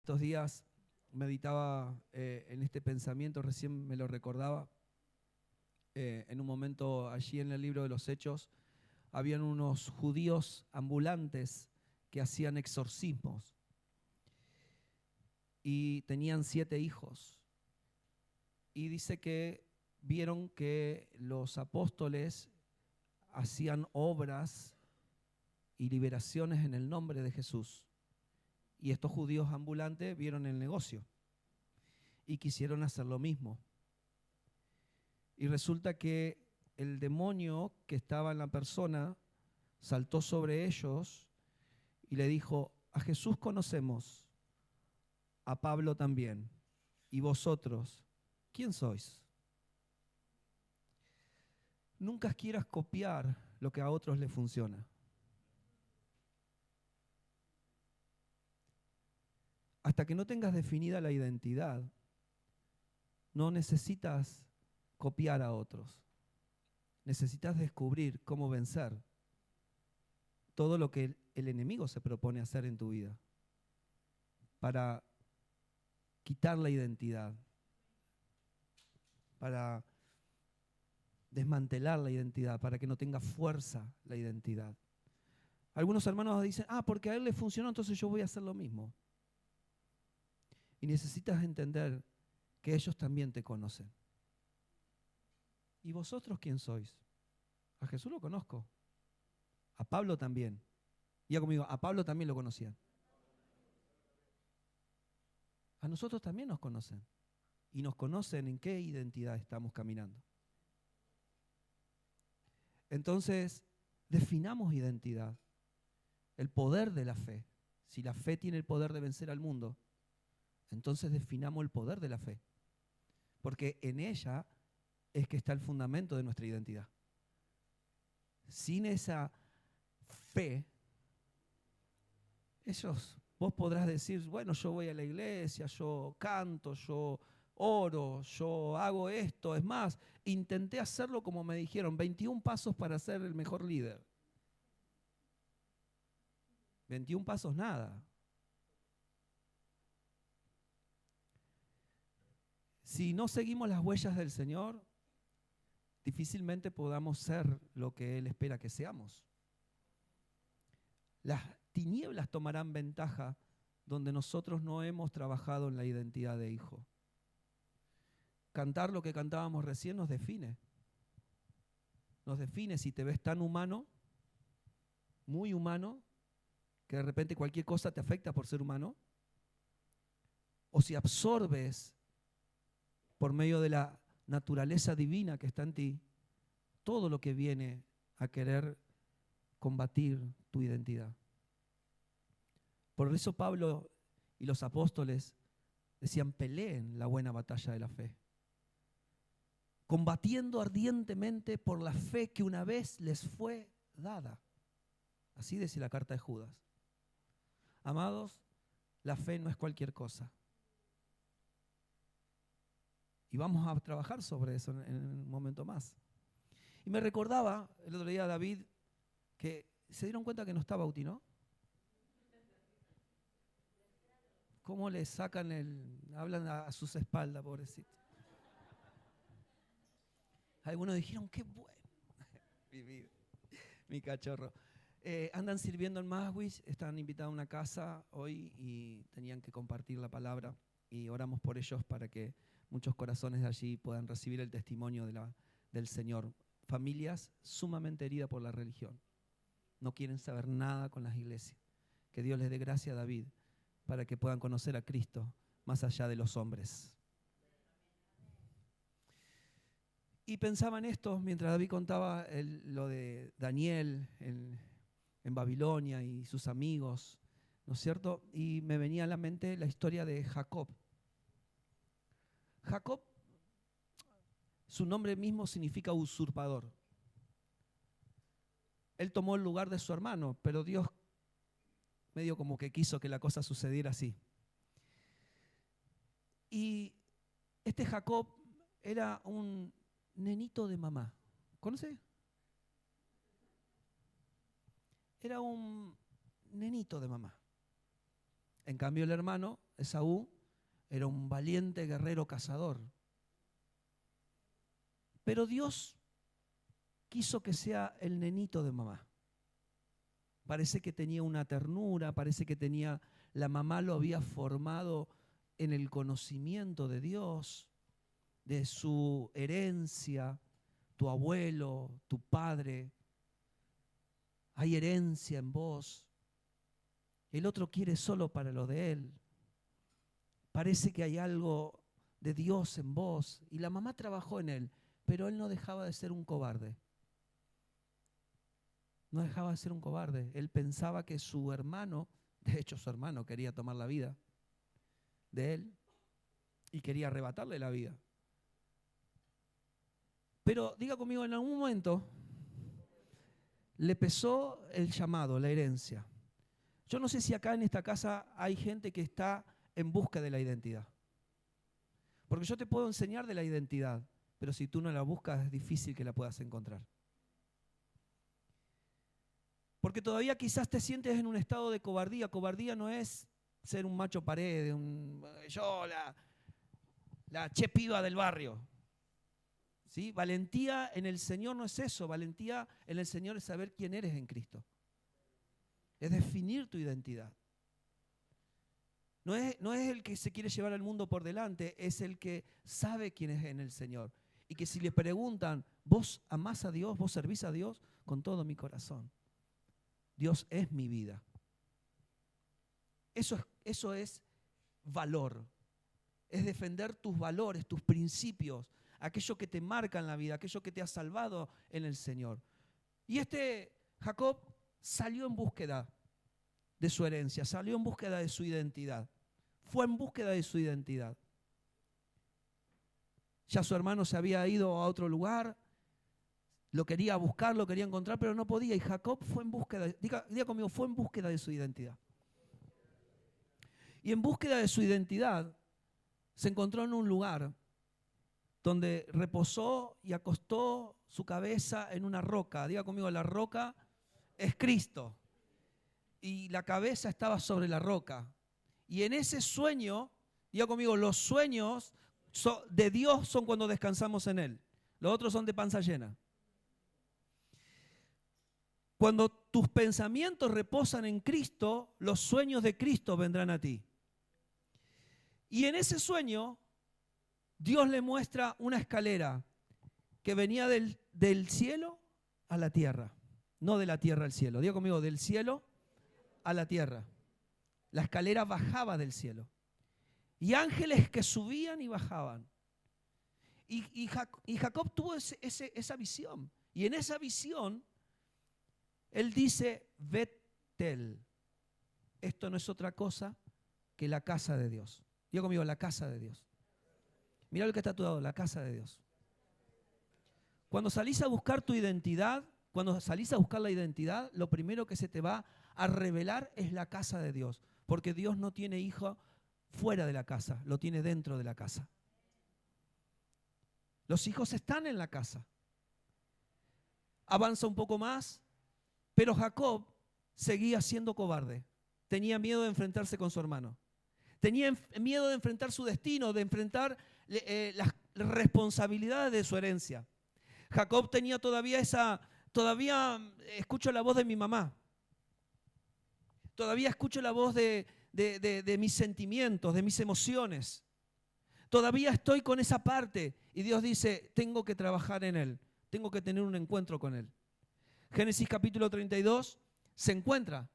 Estos días meditaba en este pensamiento, recién me lo recordaba, en un momento allí en el libro de los Hechos, habían unos judíos ambulantes que hacían exorcismos y tenían 7 hijos. Y dice que vieron que los apóstoles hacían obras y liberaciones en el nombre de Jesús. Y estos judíos ambulantes vieron el negocio y quisieron hacer lo mismo. Y resulta que el demonio que estaba en la persona saltó sobre ellos y le dijo: a Jesús conocemos, a Pablo también, y vosotros, ¿quién sois? Nunca quieras copiar lo que a otros les funciona. Hasta que no tengas definida la identidad, no necesitas copiar a otros. Necesitas descubrir cómo vencer todo lo que el enemigo se propone hacer en tu vida para quitar la identidad, para desmantelar la identidad, para que no tenga fuerza la identidad. Algunos hermanos dicen: porque a él le funcionó, entonces yo voy a hacer lo mismo. Y necesitas entender que ellos también te conocen. ¿Y vosotros quién sois? A Jesús lo conozco. A Pablo también. Diga conmigo, a Pablo también lo conocían. A nosotros también nos conocen. Y nos conocen en qué identidad estamos caminando. Entonces, definamos identidad. El poder de la fe. Si la fe tiene el poder de vencer al mundo, entonces definamos el poder de la fe. Porque en ella es que está el fundamento de nuestra identidad. Sin esa fe, vos podrás decir: bueno, yo voy a la iglesia, yo canto, yo oro, yo hago esto. Es más, intenté hacerlo como me dijeron, 21 pasos para ser el mejor líder. 21 pasos nada. Si no seguimos las huellas del Señor, difícilmente podamos ser lo que Él espera que seamos. Las tinieblas tomarán ventaja donde nosotros no hemos trabajado en la identidad de hijo. Cantar lo que cantábamos recién nos define. Nos define si te ves tan humano, muy humano, que de repente cualquier cosa te afecta por ser humano, o si absorbes por medio de la naturaleza divina que está en ti todo lo que viene a querer combatir tu identidad. Por eso Pablo y los apóstoles decían: peleen la buena batalla de la fe, combatiendo ardientemente por la fe que una vez les fue dada. Así decía la carta de Judas. Amados, la fe no es cualquier cosa. Y vamos a trabajar sobre eso en un momento más. Y me recordaba el otro día David que se dieron cuenta que no está Bauti, ¿no? ¿Cómo le sacan hablan a sus espaldas, pobrecito? Algunos dijeron: qué bueno. Mi cachorro. Andan sirviendo en Maswich, están invitados a una casa hoy y tenían que compartir la palabra. Y oramos por ellos para que muchos corazones de allí puedan recibir el testimonio del Señor. Familias sumamente heridas por la religión. No quieren saber nada con las iglesias. Que Dios les dé gracia a David para que puedan conocer a Cristo más allá de los hombres. Y pensaba en esto mientras David contaba lo de Daniel en Babilonia y sus amigos, ¿no es cierto? Y me venía a la mente la historia de Jacob. Jacob, su nombre mismo significa usurpador. Él tomó el lugar de su hermano, pero Dios medio como que quiso que la cosa sucediera así. Y este Jacob era un nenito de mamá. ¿Conoce? Era un nenito de mamá. En cambio, el hermano, Esaú, era un valiente guerrero cazador. Pero Dios quiso que sea el nenito de mamá. Parece que tenía una ternura, parece que la mamá lo había formado en el conocimiento de Dios, de su herencia, tu abuelo, tu padre. Hay herencia en vos. El otro quiere solo para lo de él. Parece que hay algo de Dios en vos. Y la mamá trabajó en él, pero él no dejaba de ser un cobarde. No dejaba de ser un cobarde. Él pensaba que su hermano, de hecho su hermano quería tomar la vida de él y quería arrebatarle la vida. Pero diga conmigo, en algún momento le pesó el llamado, la herencia. Yo no sé si acá en esta casa hay gente que está en busca de la identidad. Porque yo te puedo enseñar de la identidad, pero si tú no la buscas es difícil que la puedas encontrar. Porque todavía quizás te sientes en un estado de cobardía. Cobardía no es ser un macho pared, yo la che piba del barrio. ¿Sí? Valentía en el Señor no es eso. Valentía en el Señor es saber quién eres en Cristo. Es definir tu identidad. No es el que se quiere llevar al mundo por delante, es el que sabe quién es en el Señor. Y que si le preguntan, ¿vos amás a Dios? ¿Vos servís a Dios? Con todo mi corazón. Dios es mi vida. Eso es valor. Es defender tus valores, tus principios, aquello que te marca en la vida, aquello que te ha salvado en el Señor. Y Jacob salió en búsqueda de su herencia, salió en búsqueda de su identidad. Fue en búsqueda de su identidad. Ya su hermano se había ido a otro lugar, lo quería buscar, lo quería encontrar, pero no podía. Y Jacob fue en búsqueda, diga conmigo, fue en búsqueda de su identidad. Y en búsqueda de su identidad se encontró en un lugar donde reposó y acostó su cabeza en una roca. Diga conmigo, la roca es Cristo. Y la cabeza estaba sobre la roca. Y en ese sueño, diga conmigo, los sueños de Dios son cuando descansamos en Él. Los otros son de panza llena. Cuando tus pensamientos reposan en Cristo, los sueños de Cristo vendrán a ti. Y en ese sueño, Dios le muestra una escalera que venía del cielo a la tierra. No de la tierra al cielo. Diga conmigo, del cielo a la tierra. La escalera bajaba del cielo. Y ángeles que subían y bajaban. Y Jacob tuvo esa visión. Y en esa visión, él dice, Betel. Esto no es otra cosa que la casa de Dios. Diga conmigo, la casa de Dios. Mira lo que está a tu lado, la casa de Dios. Cuando salís a buscar tu identidad, cuando salís a buscar la identidad, lo primero que se te va a revelar es la casa de Dios. Porque Dios no tiene hijo fuera de la casa, lo tiene dentro de la casa. Los hijos están en la casa. Avanza un poco más, pero Jacob seguía siendo cobarde. Tenía miedo de enfrentarse con su hermano. Tenía miedo de enfrentar su destino, de enfrentar las responsabilidades de su herencia. Jacob tenía todavía escucho la voz de mi mamá. Todavía escucho la voz de mis sentimientos, de mis emociones. Todavía estoy con esa parte. Y Dios dice, tengo que trabajar en él. Tengo que tener un encuentro con él. Génesis capítulo 32 se encuentra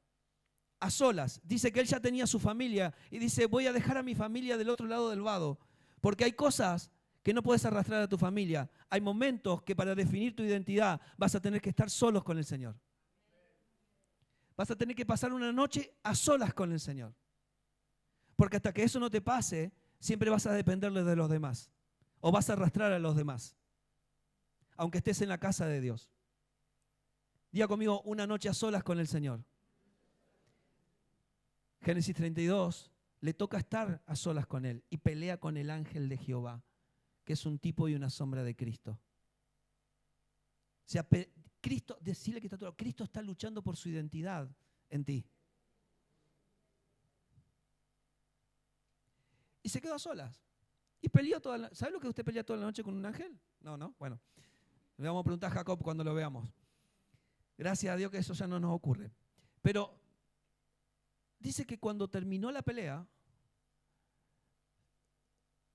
a solas. Dice que él ya tenía su familia y dice, voy a dejar a mi familia del otro lado del vado. Porque hay cosas que no puedes arrastrar a tu familia. Hay momentos que para definir tu identidad vas a tener que estar solos con el Señor. Vas a tener que pasar una noche a solas con el Señor. Porque hasta que eso no te pase, siempre vas a dependerle de los demás. O vas a arrastrar a los demás. Aunque estés en la casa de Dios. Diga conmigo, una noche a solas con el Señor. Génesis 32, le toca estar a solas con Él y pelea con el ángel de Jehová, que es un tipo y una sombra de Cristo. O sea, Cristo, decirle que Cristo está luchando por su identidad en ti. y se quedó a solas. Y peleó toda la... ¿Sabe lo que usted pelea toda la noche con un ángel? No, ¿no? Bueno, le vamos a preguntar a Jacob cuando lo veamos. Gracias a Dios que eso ya no nos ocurre. Pero dice que cuando terminó la pelea,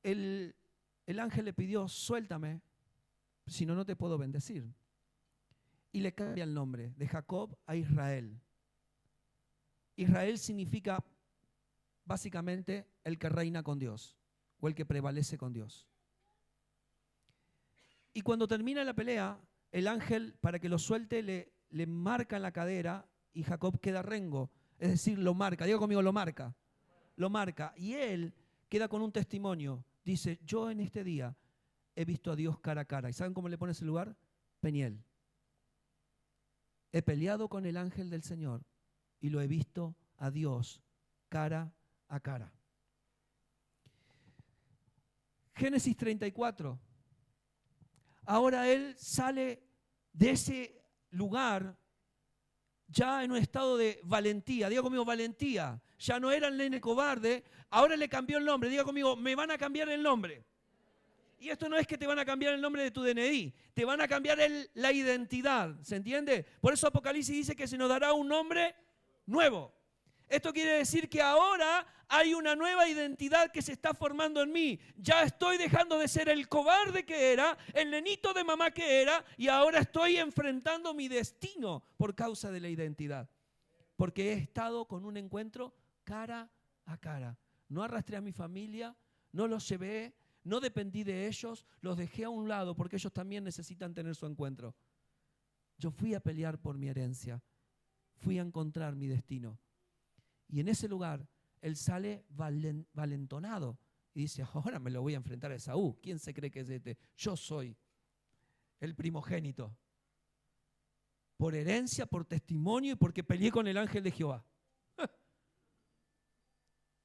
el ángel le pidió, suéltame, si no, no te puedo bendecir. Y le cambia el nombre de Jacob a Israel. Israel significa básicamente el que reina con Dios o el que prevalece con Dios. Y cuando termina la pelea, el ángel, para que lo suelte, le marca en la cadera y Jacob queda rengo. Es decir, lo marca. Diga conmigo, lo marca. Lo marca. Y él queda con un testimonio. Dice, yo en este día he visto a Dios cara a cara. ¿Y saben cómo le pone ese lugar? Peniel. He peleado con el ángel del Señor y lo he visto a Dios cara a cara. Génesis 34. Ahora él sale de ese lugar ya en un estado de valentía. Diga conmigo, valentía. Ya no era el nene cobarde, ahora le cambió el nombre. Diga conmigo, me van a cambiar el nombre. Y esto no es que te van a cambiar el nombre de tu DNI, te van a cambiar la identidad, ¿se entiende? Por eso Apocalipsis dice que se nos dará un nombre nuevo. Esto quiere decir que ahora hay una nueva identidad que se está formando en mí. Ya estoy dejando de ser el cobarde que era, el nenito de mamá que era, y ahora estoy enfrentando mi destino por causa de la identidad. Porque he estado con un encuentro cara a cara. No arrastré a mi familia, no los llevé, no dependí de ellos, los dejé a un lado porque ellos también necesitan tener su encuentro. Yo fui a pelear por mi herencia, fui a encontrar mi destino. Y en ese lugar, él sale valentonado y dice, ahora me lo voy a enfrentar a Esaú. ¿Quién se cree que es este? Yo soy el primogénito. Por herencia, por testimonio y porque peleé con el ángel de Jehová.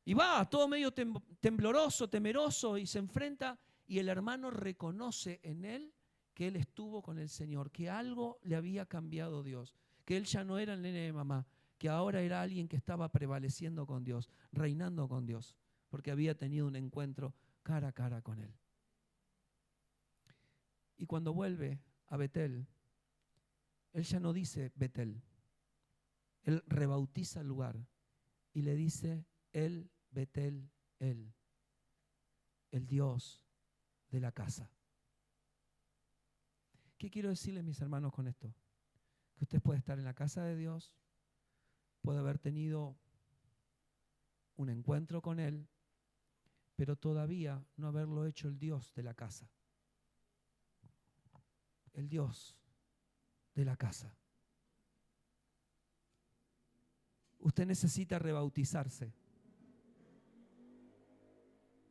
Y va todo medio tembloroso, temeroso, y se enfrenta, y el hermano reconoce en él que él estuvo con el Señor, que algo le había cambiado Dios, que él ya no era el nene de mamá, que ahora era alguien que estaba prevaleciendo con Dios, reinando con Dios, porque había tenido un encuentro cara a cara con él. Y cuando vuelve a Betel, él ya no dice Betel, él rebautiza el lugar y le dice el Betel, el Dios de la casa. ¿Qué quiero decirles, mis hermanos, con esto? Que usted puede estar en la casa de Dios, puede haber tenido un encuentro con Él, pero todavía no haberlo hecho el Dios de la casa. El Dios de la casa. Usted necesita rebautizarse.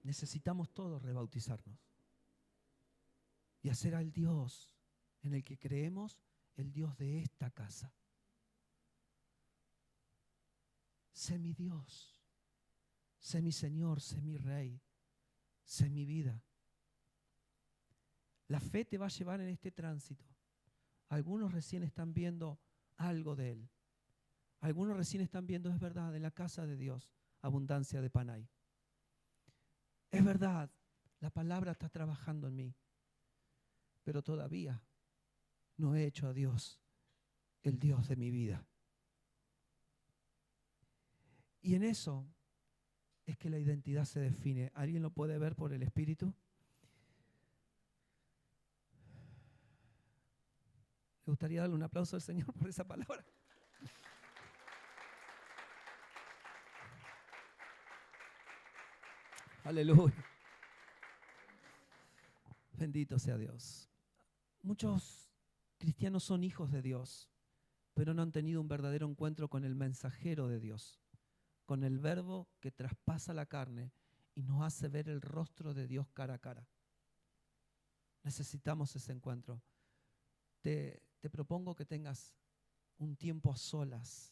Necesitamos todos rebautizarnos y hacer al Dios en el que creemos el Dios de esta casa. Sé mi Dios, sé mi Señor, sé mi Rey, sé mi vida. La fe te va a llevar en este tránsito. Algunos recién están viendo algo de Él. Algunos recién están viendo, es verdad, en la casa de Dios, abundancia de pan hay. Es verdad, la palabra está trabajando en mí, pero todavía no he hecho a Dios el Dios de mi vida. Y en eso es que la identidad se define. ¿Alguien lo puede ver por el Espíritu? ¿Le gustaría darle un aplauso al Señor por esa palabra? Aleluya. Bendito sea Dios. Muchos cristianos son hijos de Dios, pero no han tenido un verdadero encuentro con el mensajero de Dios, con el verbo que traspasa la carne y nos hace ver el rostro de Dios cara a cara. Necesitamos ese encuentro. Te propongo que tengas un tiempo a solas,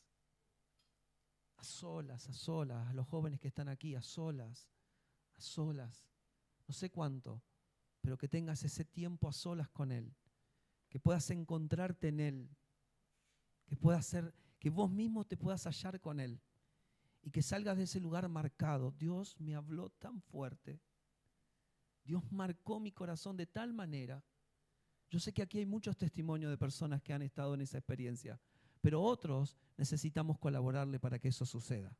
a los jóvenes que están aquí, a solas, no sé cuánto, pero que tengas ese tiempo a solas con Él, que puedas encontrarte en Él, que pueda ser, que vos mismo te puedas hallar con Él y que salgas de ese lugar marcado. Dios me habló tan fuerte. Dios marcó mi corazón de tal manera. Yo sé que aquí hay muchos testimonios de personas que han estado en esa experiencia, pero otros necesitamos colaborarle para que eso suceda.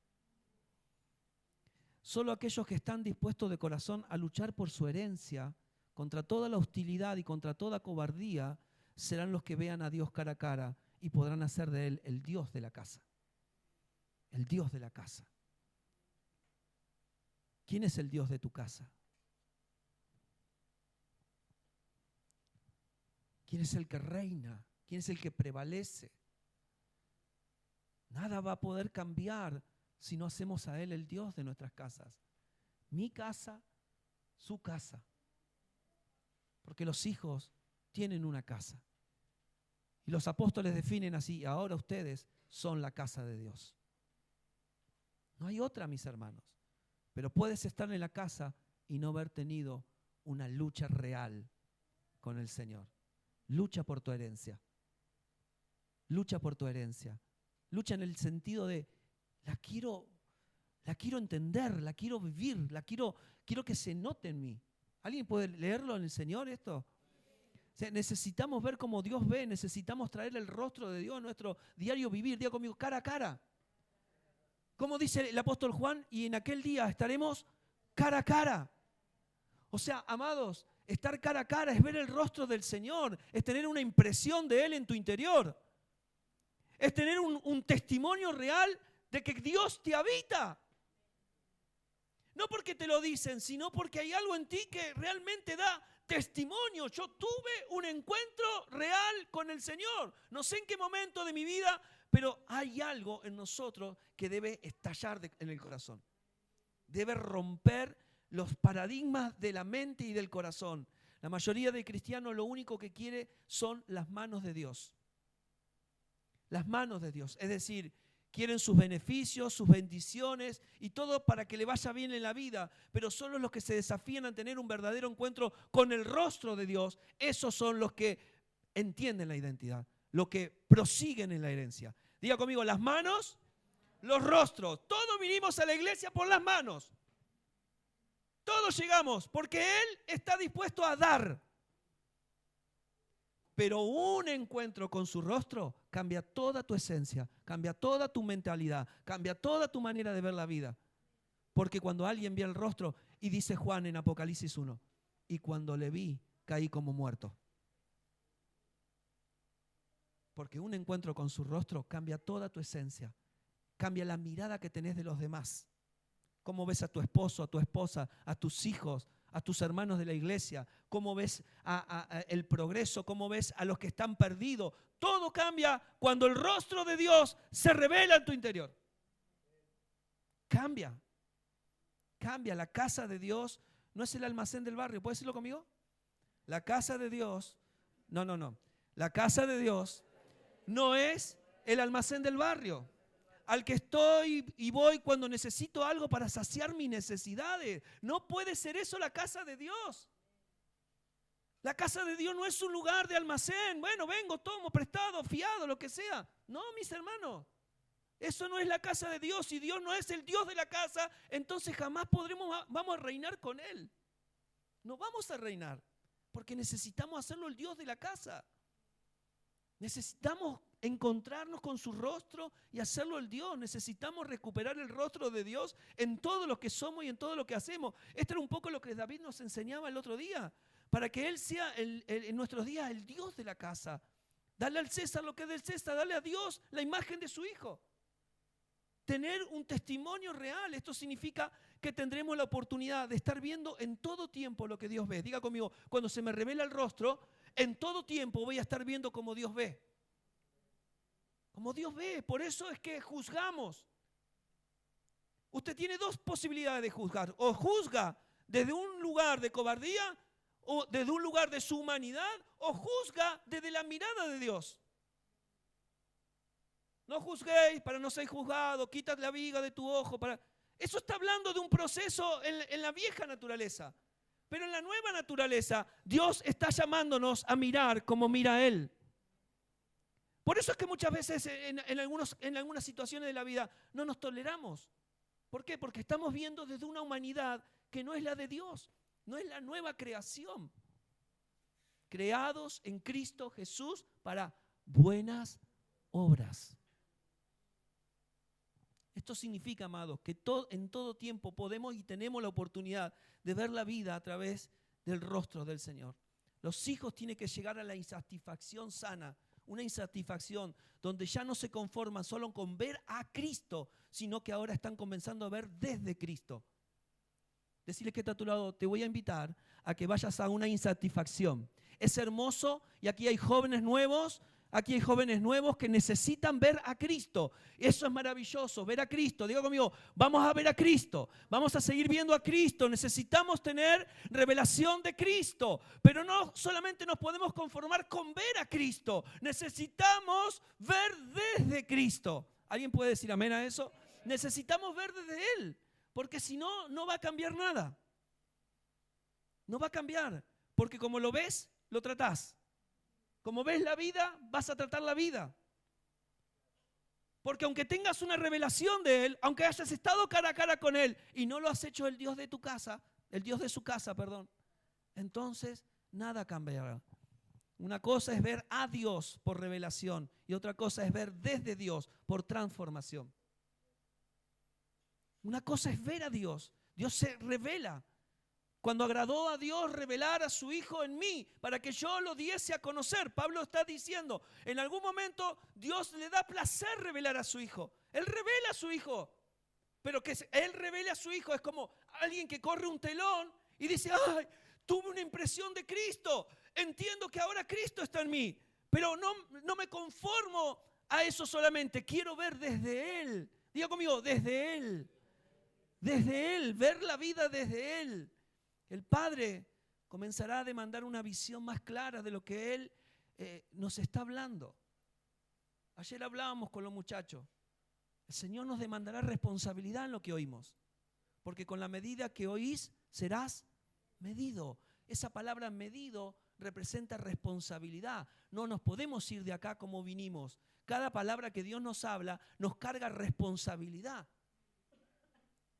Solo aquellos que están dispuestos de corazón a luchar por su herencia, contra toda la hostilidad y contra toda cobardía, serán los que vean a Dios cara a cara y podrán hacer de Él el Dios de la casa. El Dios de la casa. ¿Quién es el Dios de tu casa? ¿Quién es el que reina? ¿Quién es el que prevalece? Nada va a poder cambiar si no hacemos a Él el Dios de nuestras casas. Mi casa, su casa. Porque los hijos tienen una casa. Y los apóstoles definen así: ahora ustedes son la casa de Dios. No hay otra, mis hermanos. Pero puedes estar en la casa y no haber tenido una lucha real con el Señor. Lucha por tu herencia. Lucha por tu herencia. Lucha en el sentido de la quiero entender, la quiero vivir, quiero que se note en mí. ¿Alguien puede leerlo en el Señor esto? O sea, necesitamos ver cómo Dios ve, necesitamos traer el rostro de Dios a nuestro diario vivir. Diga conmigo, cara a cara. Como dice el apóstol Juan, y en aquel día estaremos cara a cara. O sea, amados, estar cara a cara es ver el rostro del Señor, es tener una impresión de Él en tu interior. Es tener un testimonio real de que Dios te habita. No porque te lo dicen, sino porque hay algo en ti que realmente da testimonio. Yo tuve un encuentro real con el Señor. No sé en qué momento de mi vida, pero hay algo en nosotros que debe estallar en el corazón. Debe romper los paradigmas de la mente y del corazón. La mayoría de cristianos lo único que quiere son las manos de Dios. Las manos de Dios. Es decir, quieren sus beneficios, sus bendiciones y todo para que le vaya bien en la vida. Pero solo los que se desafían a tener un verdadero encuentro con el rostro de Dios, esos son los que entienden la identidad, los que prosiguen en la herencia. Diga conmigo, las manos, los rostros. Todos vinimos a la iglesia por las manos. Todos llegamos porque Él está dispuesto a dar. Pero un encuentro con su rostro cambia toda tu esencia, cambia toda tu mentalidad, cambia toda tu manera de ver la vida. Porque cuando alguien ve el rostro, y dice Juan en Apocalipsis 1, y cuando le vi, caí como muerto. Porque un encuentro con su rostro cambia toda tu esencia, cambia la mirada que tenés de los demás. Cómo ves a tu esposo, a tu esposa, a tus hijos, a tus hermanos de la iglesia, cómo ves el progreso, cómo ves a los que están perdidos. Todo cambia cuando el rostro de Dios se revela en tu interior. Cambia. Cambia. La casa de Dios no es el almacén del barrio. ¿Puedes decirlo conmigo? La casa de Dios, no. La casa de Dios no es el almacén del barrio. Al que estoy y voy cuando necesito algo para saciar mis necesidades. No puede ser eso la casa de Dios. La casa de Dios no es un lugar de almacén. Bueno, vengo, tomo, prestado, fiado, lo que sea. No, mis hermanos. Eso no es la casa de Dios. Si Dios no es el Dios de la casa, entonces jamás vamos a reinar con Él. No vamos a reinar. Porque necesitamos hacerlo el Dios de la casa. Necesitamos encontrarnos con su rostro y hacerlo el Dios. Necesitamos recuperar el rostro de Dios en todo lo que somos y en todo lo que hacemos. Esto era un poco lo que David nos enseñaba el otro día. Para que Él sea en nuestros días el Dios de la casa. Dale al César lo que es del César. Dale a Dios la imagen de su Hijo. Tener un testimonio real. Esto significa que tendremos la oportunidad de estar viendo en todo tiempo lo que Dios ve. Diga conmigo, cuando se me revela el rostro, en todo tiempo voy a estar viendo como Dios ve. Como Dios ve. Por eso es que juzgamos. Usted tiene dos posibilidades de juzgar. O juzga desde un lugar de cobardía, o desde un lugar de su humanidad, o juzga desde la mirada de Dios. No juzguéis para no ser juzgados, quita la viga de tu ojo. Eso está hablando de un proceso en la vieja naturaleza. Pero en la nueva naturaleza, Dios está llamándonos a mirar como mira Él. Por eso es que muchas veces en algunas situaciones de la vida no nos toleramos. ¿Por qué? Porque estamos viendo desde una humanidad que no es la de Dios, no es la nueva creación. Creados en Cristo Jesús para buenas obras. Esto significa, amados, que en todo tiempo podemos y tenemos la oportunidad de ver la vida a través del rostro del Señor. Los hijos tienen que llegar a la insatisfacción sana, una insatisfacción donde ya no se conforman solo con ver a Cristo, sino que ahora están comenzando a ver desde Cristo. Decirle que está a tu lado, te voy a invitar a que vayas a una insatisfacción. Es hermoso y aquí hay jóvenes nuevos. Aquí hay jóvenes nuevos que necesitan ver a Cristo. Eso es maravilloso, ver a Cristo. Diga conmigo, vamos a ver a Cristo. Vamos a seguir viendo a Cristo. Necesitamos tener revelación de Cristo. Pero no solamente nos podemos conformar con ver a Cristo. Necesitamos ver desde Cristo. ¿Alguien puede decir amén a eso? Necesitamos ver desde Él. Porque si no, no va a cambiar nada. No va a cambiar. Porque como lo ves, lo tratás. Como ves la vida, vas a tratar la vida. Porque aunque tengas una revelación de Él, aunque hayas estado cara a cara con Él y no lo has hecho el Dios de tu casa, el Dios de su casa, perdón, entonces nada cambiará. Una cosa es ver a Dios por revelación y otra cosa es ver desde Dios por transformación. Una cosa es ver a Dios. Dios se revela. Cuando agradó a Dios revelar a su Hijo en mí para que yo lo diese a conocer. Pablo está diciendo, en algún momento Dios le da placer revelar a su Hijo. Él revela a su Hijo. Pero que Él revele a su Hijo es como alguien que corre un telón y dice, ¡ay! Tuve una impresión de Cristo. Entiendo que ahora Cristo está en mí. Pero no me conformo a eso solamente. Quiero ver desde Él. Diga conmigo, desde Él. Desde Él. Ver la vida desde Él. El Padre comenzará a demandar una visión más clara de lo que Él nos está hablando. Ayer hablábamos con los muchachos. El Señor nos demandará responsabilidad en lo que oímos. Porque con la medida que oís, serás medido. Esa palabra medido representa responsabilidad. No nos podemos ir de acá como vinimos. Cada palabra que Dios nos habla nos carga responsabilidad.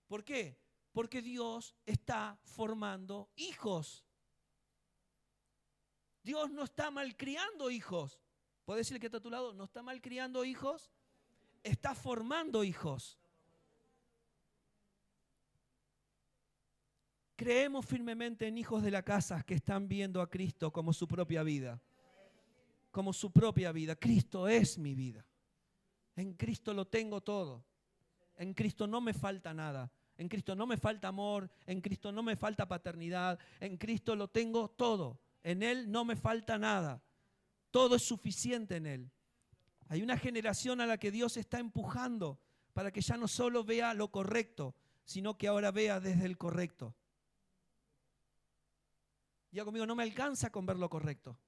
¿Por qué? Porque Dios está formando hijos. Dios no está malcriando hijos. ¿Puedes decirle que está a tu lado? ¿No está malcriando hijos? Está formando hijos. Creemos firmemente en hijos de la casa que están viendo a Cristo como su propia vida. Como su propia vida. Cristo es mi vida. En Cristo lo tengo todo. En Cristo no me falta nada. En Cristo no me falta amor, en Cristo no me falta paternidad, en Cristo lo tengo todo. En Él no me falta nada. Todo es suficiente en Él. Hay una generación a la que Dios está empujando para que ya no solo vea lo correcto, sino que ahora vea desde el correcto. Diga conmigo, no me alcanza con ver lo correcto.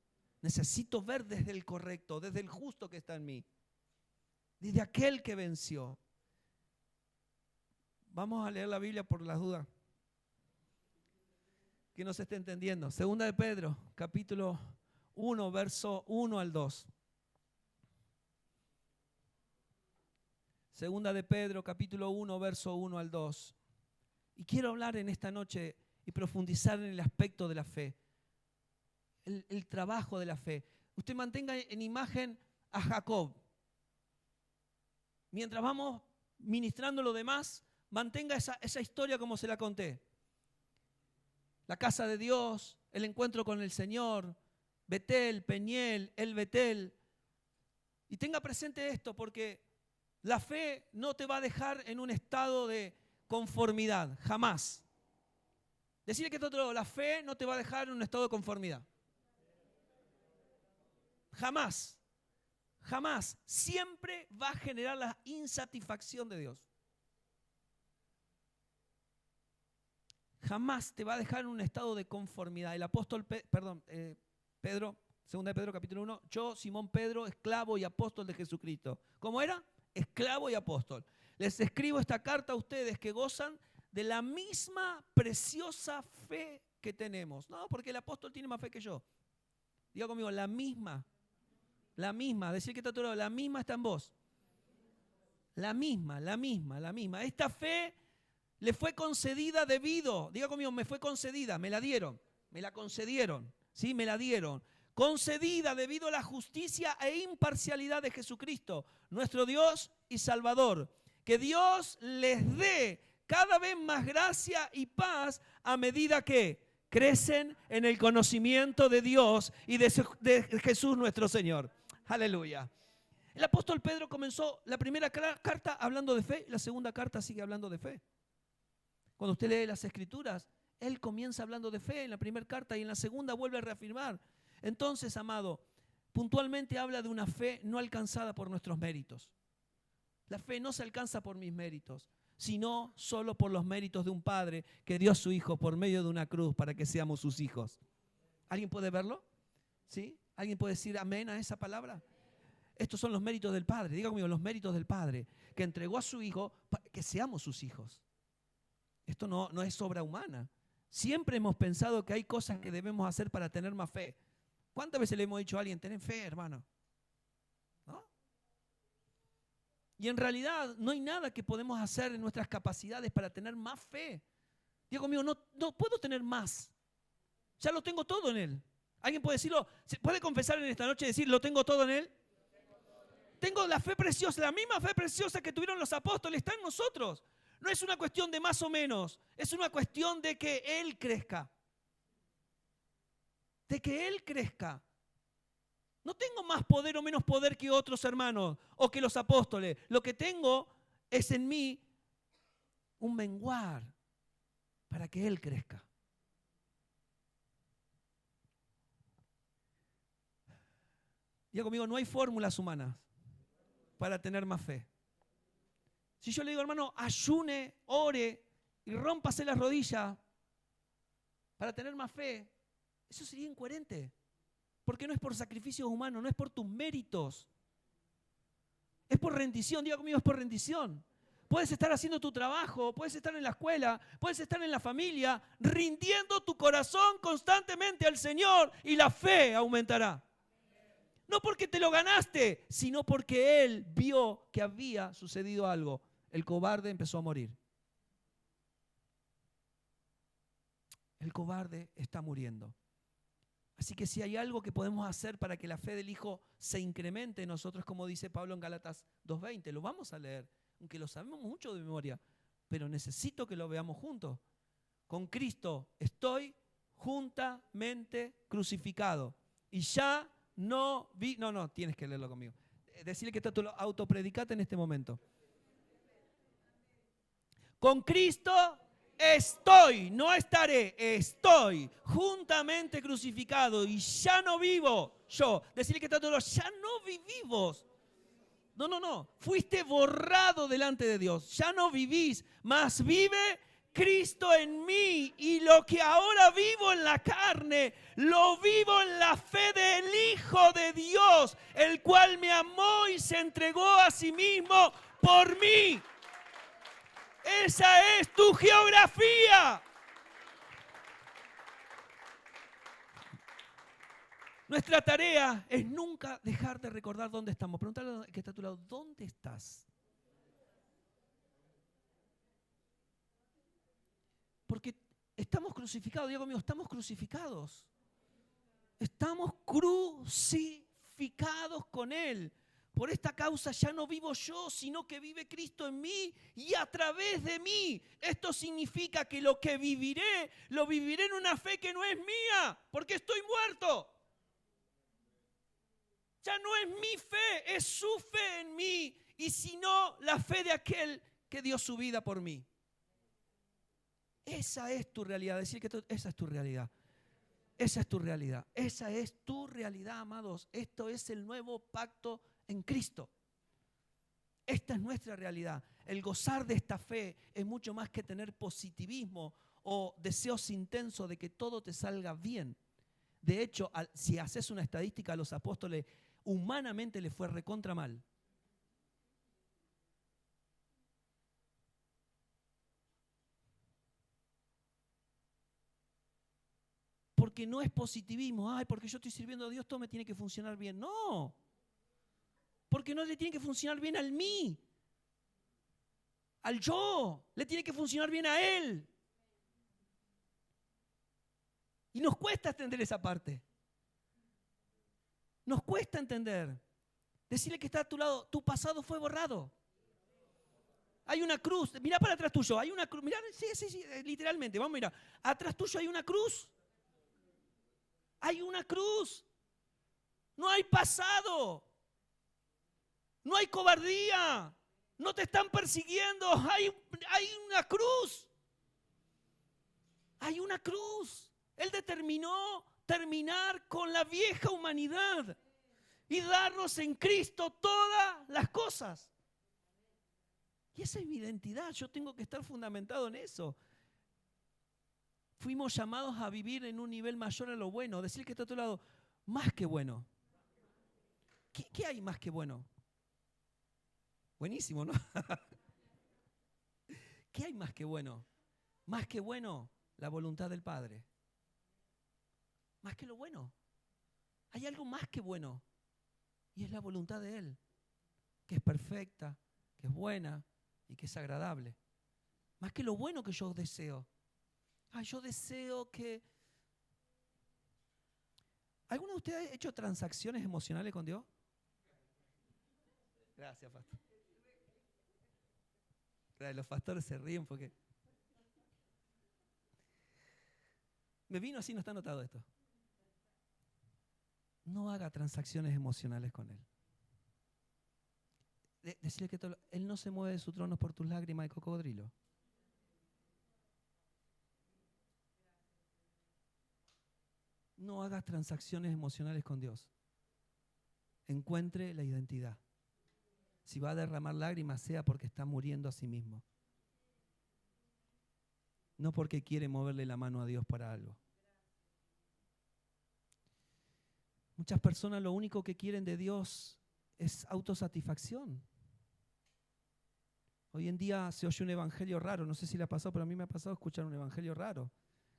Necesito ver desde el correcto, desde el justo que está en mí. Desde aquel que venció. Vamos a leer la Biblia por las dudas. Que no se esté entendiendo. Segunda de Pedro, capítulo 1, verso 1 al 2. Segunda de Pedro, capítulo 1, verso 1 al 2. Y quiero hablar en esta noche y profundizar en el aspecto de la fe. El trabajo de la fe. Usted mantenga en imagen a Jacob. Mientras vamos ministrando lo demás, mantenga esa historia como se la conté. La casa de Dios, el encuentro con el Señor, Betel, Peniel, el Betel. Y tenga presente esto porque la fe no te va a dejar en un estado de conformidad, jamás. Decirle que la fe no te va a dejar en un estado de conformidad. Jamás, jamás. Siempre va a generar la insatisfacción de Dios. Jamás te va a dejar en un estado de conformidad. El apóstol, Pedro, segunda de Pedro capítulo 1, yo, Simón Pedro, esclavo y apóstol de Jesucristo. ¿Cómo era? Esclavo y apóstol. Les escribo esta carta a ustedes que gozan de la misma preciosa fe que tenemos. No, porque el apóstol tiene más fe que yo. Diga conmigo, la misma. Decir que está a tu lado, la misma está en vos. La misma. Esta fe Le fue concedida debido, diga conmigo, me fue concedida, me la dieron, me la concedieron, ¿sí? Me la dieron. Concedida debido a la justicia e imparcialidad de Jesucristo, nuestro Dios y Salvador. Que Dios les dé cada vez más gracia y paz a medida que crecen en el conocimiento de Dios y de Jesús nuestro Señor. Aleluya. El apóstol Pedro comenzó la primera carta hablando de fe y la segunda carta sigue hablando de fe. Cuando usted lee las Escrituras, él comienza hablando de fe en la primera carta y en la segunda vuelve a reafirmar. Entonces, amado, puntualmente habla de una fe no alcanzada por nuestros méritos. La fe no se alcanza por mis méritos, sino solo por los méritos de un Padre que dio a su Hijo por medio de una cruz para que seamos sus hijos. ¿Alguien puede verlo? ¿Sí? ¿Alguien puede decir amén a esa palabra? Estos son los méritos del Padre. Diga conmigo, los méritos del Padre que entregó a su Hijo para que seamos sus hijos. Esto no es obra humana. Siempre hemos pensado que hay cosas que debemos hacer para tener más fe. ¿Cuántas veces le hemos dicho a alguien, ten fe, hermano? ¿No? Y en realidad no hay nada que podemos hacer en nuestras capacidades para tener más fe. Diga conmigo, no puedo tener más. Ya lo tengo todo en Él. ¿Alguien puede decirlo? ¿Se puede confesar en esta noche y decir, lo tengo todo en Él? Tengo la fe preciosa, la misma fe preciosa que tuvieron los apóstoles, está en nosotros. No es una cuestión de más o menos, es una cuestión de que Él crezca. De que Él crezca. No tengo más poder o menos poder que otros hermanos o que los apóstoles. Lo que tengo es en mí un menguar para que Él crezca. Diga conmigo, no hay fórmulas humanas para tener más fe. Si yo le digo, hermano, ayune, ore y rómpase las rodillas para tener más fe, eso sería incoherente. Porque no es por sacrificios humanos, no es por tus méritos. Es por rendición, diga conmigo, es por rendición. Puedes estar haciendo tu trabajo, puedes estar en la escuela, puedes estar en la familia, rindiendo tu corazón constantemente al Señor y la fe aumentará. No porque te lo ganaste, sino porque Él vio que había sucedido algo. El cobarde empezó a morir. El cobarde está muriendo. Así que si hay algo que podemos hacer para que la fe del Hijo se incremente en nosotros, como dice Pablo en Gálatas 2:20, lo vamos a leer, aunque lo sabemos mucho de memoria, pero necesito que lo veamos juntos. Con Cristo estoy juntamente crucificado y ya no vi, no, tienes que leerlo conmigo. Decirle que tú lo autopredicate en este momento. Con Cristo estoy, no estaré, estoy juntamente crucificado y ya no vivo yo. Decirle que tanto ya no vivimos. No, fuiste borrado delante de Dios. Ya no vivís, mas vive Cristo en mí y lo que ahora vivo en la carne, lo vivo en la fe del Hijo de Dios, el cual me amó y se entregó a sí mismo por mí. Esa es tu geografía. Nuestra tarea es nunca dejar de recordar dónde estamos. Pregúntale al que está a tu lado, ¿dónde estás? Porque estamos crucificados, digo conmigo, estamos crucificados. Estamos crucificados con Él. Por esta causa ya no vivo yo, sino que vive Cristo en mí y a través de mí. Esto significa que lo que viviré, lo viviré en una fe que no es mía, porque estoy muerto. Ya no es mi fe, es su fe en mí. Y si no, la fe de aquel que dio su vida por mí. Esa es tu realidad. Decir que esa es tu realidad. Esa es tu realidad. Esa es tu realidad, amados. Esto es el nuevo pacto en Cristo. Esta es nuestra realidad. El gozar de esta fe es mucho más que tener positivismo o deseos intensos de que todo te salga bien. De hecho, si haces una estadística a los apóstoles, humanamente les fue recontra mal. Porque no es positivismo. Ay, porque yo estoy sirviendo a Dios, todo me tiene que funcionar bien. No. Porque no le tiene que funcionar bien al mí. al yo, le tiene que funcionar bien a él. Y nos cuesta entender esa parte. Nos cuesta entender. Decirle que está a tu lado, tu pasado fue borrado. Hay una cruz, mirá para atrás tuyo, hay una cruz, mirá, sí, literalmente, vamos a mirar. Atrás tuyo hay una cruz. Hay una cruz. No hay pasado. No hay cobardía. No te están persiguiendo. Hay una cruz. Hay una cruz. Él determinó terminar con la vieja humanidad y darnos en Cristo todas las cosas. Y esa es mi identidad. Yo tengo que estar fundamentado en eso. Fuimos llamados a vivir en un nivel mayor a lo bueno. Decir que está a tu lado, más que bueno. ¿Qué hay más que bueno? Buenísimo, ¿no? ¿Qué hay más que bueno? Más que bueno, la voluntad del Padre. Más que lo bueno. Hay algo más que bueno. Y es la voluntad de Él. Que es perfecta, que es buena y que es agradable. Más que lo bueno que yo deseo. Yo deseo que... ¿Alguno de ustedes ha hecho transacciones emocionales con Dios? Gracias, pastor. Los pastores se ríen porque... Me vino así, no está anotado esto. No haga transacciones emocionales con Él. Decirle que Él no se mueve de su trono por tus lágrimas de cocodrilo. No hagas transacciones emocionales con Dios. Encuentre la identidad. Si va a derramar lágrimas, sea porque está muriendo a sí mismo. No porque quiere moverle la mano a Dios para algo. Muchas personas lo único que quieren de Dios es autosatisfacción. Hoy en día se oye un evangelio raro, no sé si le ha pasado, pero a mí me ha pasado escuchar un evangelio raro,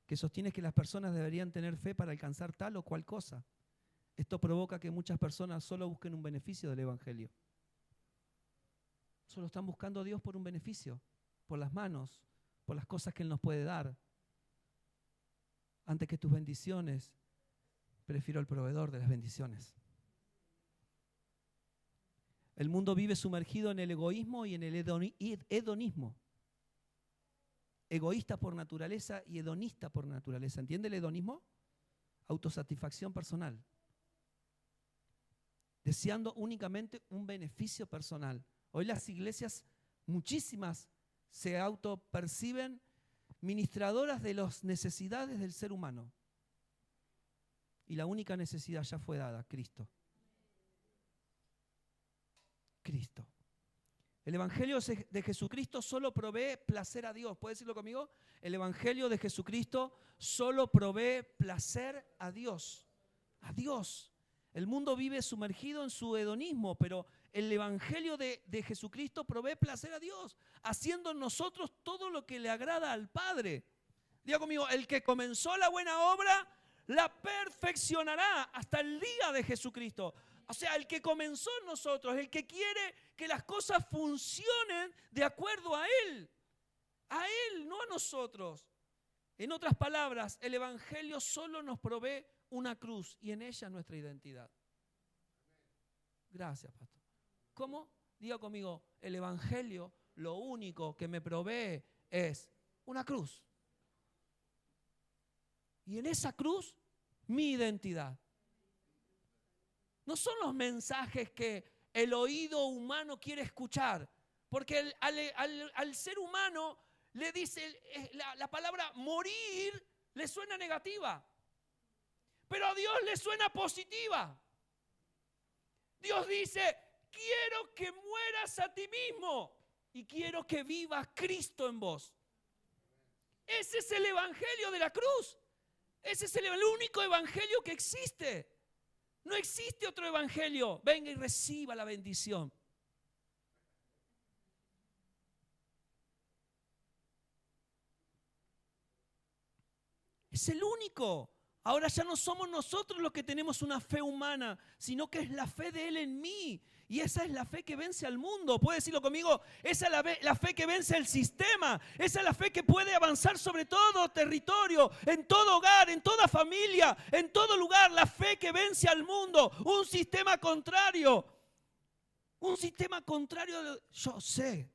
que sostiene que las personas deberían tener fe para alcanzar tal o cual cosa. Esto provoca que muchas personas solo busquen un beneficio del evangelio. Solo están buscando a Dios por un beneficio, por las manos, por las cosas que Él nos puede dar. Antes que tus bendiciones, prefiero al proveedor de las bendiciones. El mundo vive sumergido en el egoísmo y en el hedonismo. Egoísta por naturaleza y hedonista por naturaleza. ¿Entiende el hedonismo? Autosatisfacción personal. Deseando únicamente un beneficio personal. Hoy las iglesias, muchísimas, se autoperciben ministradoras de las necesidades del ser humano. Y la única necesidad ya fue dada, Cristo. Cristo. El Evangelio de Jesucristo solo provee placer a Dios. ¿Puede decirlo conmigo? El Evangelio de Jesucristo solo provee placer a Dios. A Dios. El mundo vive sumergido en su hedonismo, pero el Evangelio de Jesucristo provee placer a Dios, haciendo en nosotros todo lo que le agrada al Padre. Diga conmigo, el que comenzó la buena obra, la perfeccionará hasta el día de Jesucristo. O sea, el que comenzó en nosotros, el que quiere que las cosas funcionen de acuerdo a Él, no a nosotros. En otras palabras, el Evangelio solo nos provee una cruz y en ella nuestra identidad. Gracias, pastor. ¿Cómo? Diga conmigo, el Evangelio lo único que me provee es una cruz. Y en esa cruz, mi identidad. No son los mensajes que el oído humano quiere escuchar, porque al ser humano le dice la palabra morir le suena negativa, pero a Dios le suena positiva. Dios dice, quiero que mueras a ti mismo y quiero que viva Cristo en vos. Ese es el evangelio de la cruz. Ese es el único evangelio que existe. No existe otro evangelio. Venga y reciba la bendición. Es el único. Ahora ya no somos nosotros los que tenemos una fe humana, sino que es la fe de Él en mí. Y esa es la fe que vence al mundo. ¿Puede decirlo conmigo? Esa es la fe que vence el sistema. Esa es la fe que puede avanzar sobre todo territorio, en todo hogar, en toda familia, en todo lugar. La fe que vence al mundo. Un sistema contrario. Un sistema contrario. Yo sé,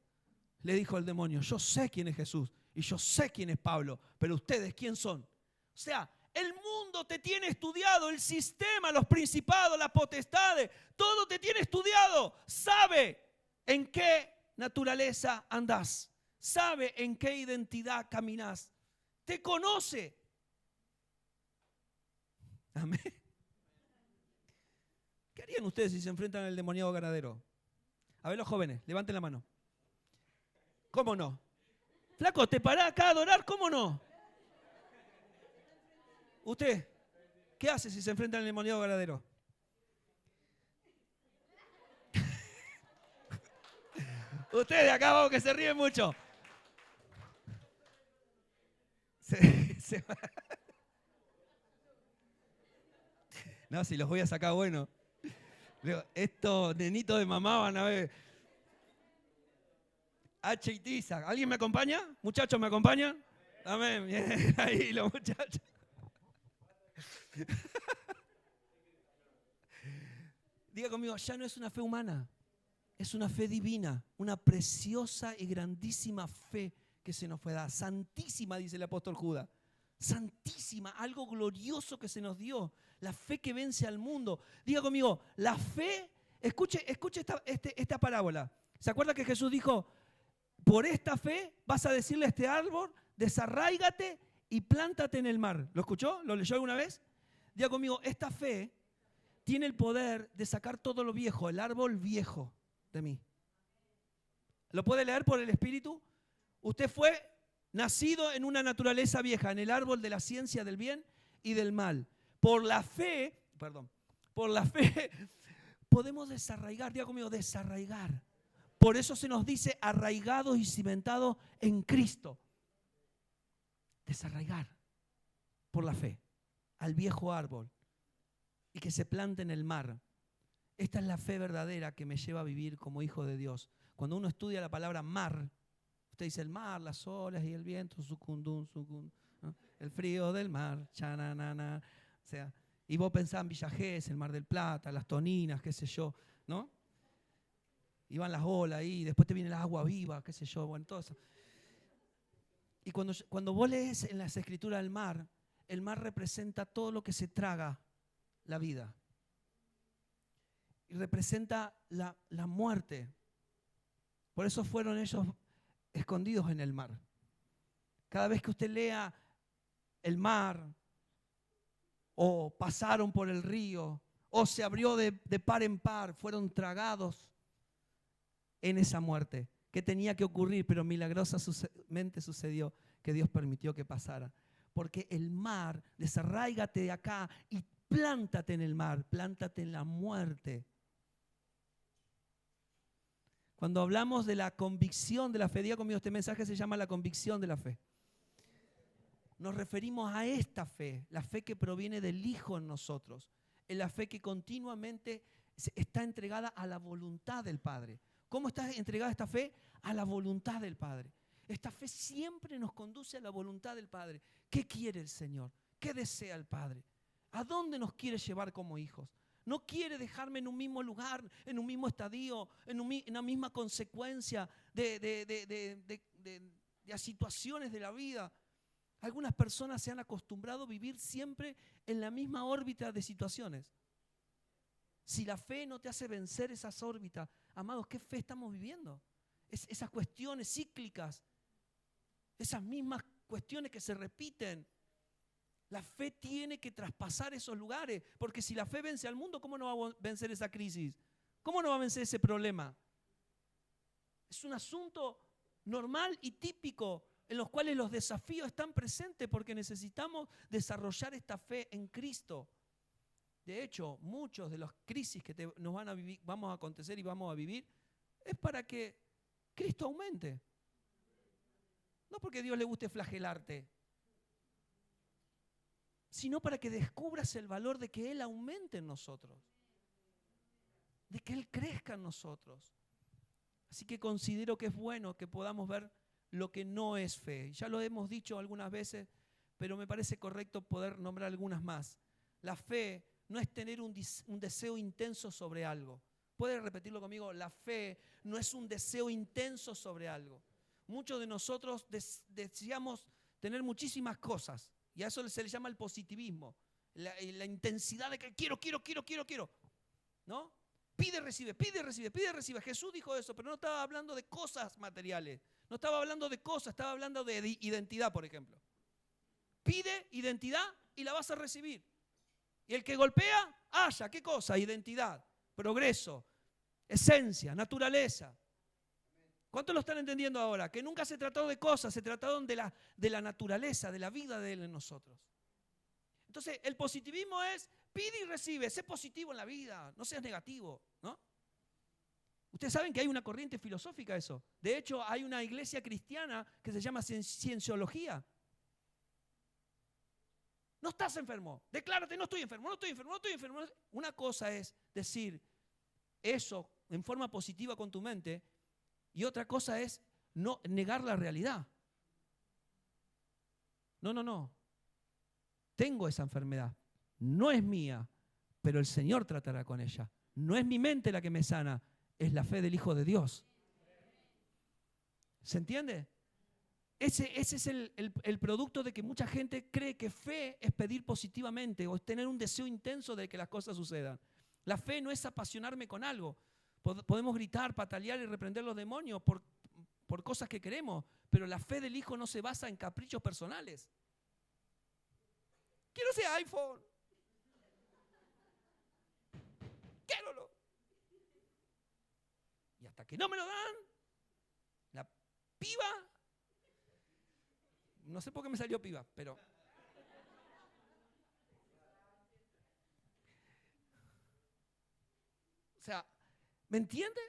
le dijo el demonio, yo sé quién es Jesús y yo sé quién es Pablo, pero ustedes, ¿quién son? O sea, el mundo te tiene estudiado, el sistema, los principados, las potestades, todo te tiene estudiado. Sabe en qué naturaleza andás, sabe en qué identidad caminás, te conoce. Amén. ¿Qué harían ustedes si se enfrentan al endemoniado ganadero? A ver, los jóvenes, levanten la mano. ¿Cómo no? Flaco, ¿te parás acá a adorar? ¿Cómo no? ¿Usted qué hace si se enfrenta al endemoniado ganadero? Ustedes acá abajo que se ríen mucho. No, si los voy a sacar, bueno. Estos nenitos de mamá van a ver. H y tiza. ¿Alguien me acompaña? ¿Muchachos me acompañan? Amén. Bien, ahí los muchachos. Diga conmigo, ya no es una fe humana, es una fe divina, una preciosa y grandísima fe que se nos fue dada. Santísima, dice el apóstol Judas. Santísima, algo glorioso que se nos dio. La fe que vence al mundo. Diga conmigo, la fe, escuche esta parábola. ¿Se acuerda que Jesús dijo, por esta fe vas a decirle a este árbol, desarráigate y plántate en el mar? ¿Lo escuchó? ¿Lo leyó alguna vez? Diga conmigo, esta fe tiene el poder de sacar todo lo viejo, el árbol viejo de mí. ¿Lo puede leer por el Espíritu? Usted fue nacido en una naturaleza vieja, en el árbol de la ciencia del bien y del mal. Por la fe podemos desarraigar, diga conmigo, desarraigar. Por eso se nos dice arraigados y cimentados en Cristo. Desarraigar por la fe al viejo árbol y que se plante en el mar. Esta es la fe verdadera que me lleva a vivir como hijo de Dios. Cuando uno estudia la palabra mar, usted dice el mar, las olas y el viento, sucundum, ¿no? El frío del mar, chananana. O sea, y vos pensás en Villa Gesell, el Mar del Plata, las Toninas, qué sé yo, ¿no? Y van las olas ahí, después te viene el agua viva, qué sé yo, bueno, todo eso. Y cuando vos lees en las escrituras el mar representa todo lo que se traga la vida. Y representa la muerte. Por eso fueron ellos escondidos en el mar. Cada vez que usted lea el mar, o pasaron por el río, o se abrió de par en par, fueron tragados en esa muerte que tenía que ocurrir, pero milagrosamente sucedió que Dios permitió que pasara. Porque el mar, desarráigate de acá y plántate en el mar, plántate en la muerte. Cuando hablamos de la convicción de la fe, diga conmigo, este mensaje se llama la convicción de la fe. Nos referimos a esta fe, la fe que proviene del Hijo en nosotros, es la fe que continuamente está entregada a la voluntad del Padre. ¿Cómo está entregada esta fe? A la voluntad del Padre. Esta fe siempre nos conduce a la voluntad del Padre. ¿Qué quiere el Señor? ¿Qué desea el Padre? ¿A dónde nos quiere llevar como hijos? No quiere dejarme en un mismo lugar, en un mismo estadio, en una misma consecuencia de las situaciones de la vida. Algunas personas se han acostumbrado a vivir siempre en la misma órbita de situaciones. Si la fe no te hace vencer esas órbitas, amados, ¿qué fe estamos viviendo? Esas cuestiones cíclicas, esas mismas cuestiones que se repiten. La fe tiene que traspasar esos lugares, porque si la fe vence al mundo, ¿cómo no va a vencer esa crisis? ¿Cómo no va a vencer ese problema? Es un asunto normal y típico en los cuales los desafíos están presentes porque necesitamos desarrollar esta fe en Cristo. De hecho, muchos de las crisis que vamos a acontecer y vamos a vivir es para que Cristo aumente. No porque a Dios le guste flagelarte, sino para que descubras el valor de que Él aumente en nosotros. de que Él crezca en nosotros. Así que considero que es bueno que podamos ver lo que no es fe. Ya lo hemos dicho algunas veces, pero me parece correcto poder nombrar algunas más. La fe no es tener un deseo intenso sobre algo. ¿Puede repetirlo conmigo? La fe no es un deseo intenso sobre algo. Muchos de nosotros deseamos tener muchísimas cosas y a eso se le llama el positivismo. La intensidad de que quiero, ¿no? Pide, recibe, pide, recibe, pide, recibe. Jesús dijo eso, pero no estaba hablando de cosas materiales. No estaba hablando de cosas, estaba hablando de identidad, por ejemplo. Pide identidad y la vas a recibir. Y el que golpea, haya, ¿qué cosa? Identidad, progreso, esencia, naturaleza. ¿Cuántos lo están entendiendo ahora? Que nunca se trató de cosas, se trataron de la naturaleza, de la vida de Él en nosotros. Entonces, el positivismo es, pide y recibe, sé positivo en la vida, no seas negativo, ¿no? Ustedes saben que hay una corriente filosófica eso. De hecho, hay una iglesia cristiana que se llama cienciología. No estás enfermo, declárate, no estoy enfermo, no estoy enfermo, no estoy enfermo. Una cosa es decir eso en forma positiva con tu mente y otra cosa es no negar la realidad. No. Tengo esa enfermedad, no es mía, pero el Señor tratará con ella. No es mi mente la que me sana, es la fe del Hijo de Dios. ¿Se entiende? Ese es el producto de que mucha gente cree que fe es pedir positivamente o es tener un deseo intenso de que las cosas sucedan. La fe no es apasionarme con algo. Podemos gritar, patalear y reprender los demonios por cosas que queremos, pero la fe del Hijo no se basa en caprichos personales. Quiero ese iPhone. Quiero. Y hasta que no me lo dan, la piba, no sé por qué me salió piba, pero o sea, ¿me entiende?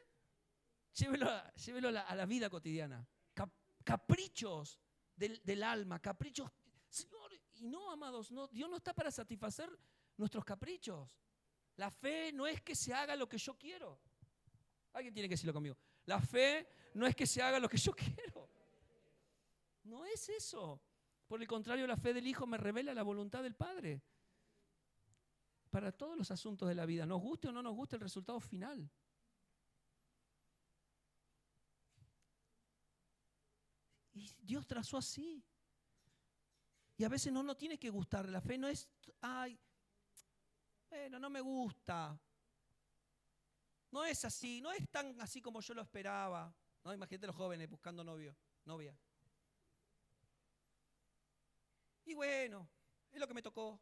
Llévelo a la vida cotidiana. Caprichos del alma, caprichos. Señor, y no, amados, no, Dios no está para satisfacer nuestros caprichos. La fe no es que se haga lo que yo quiero. Alguien tiene que decirlo conmigo. La fe no es que se haga lo que yo quiero. No es eso. Por el contrario, la fe del Hijo me revela la voluntad del Padre para todos los asuntos de la vida, nos guste o no nos guste el resultado final. Y Dios trazó así. Y a veces no tiene que gustar. La fe no es, bueno, no me gusta. No es así, no es tan así como yo lo esperaba. No, imagínate los jóvenes buscando novia. Y bueno, es lo que me tocó. O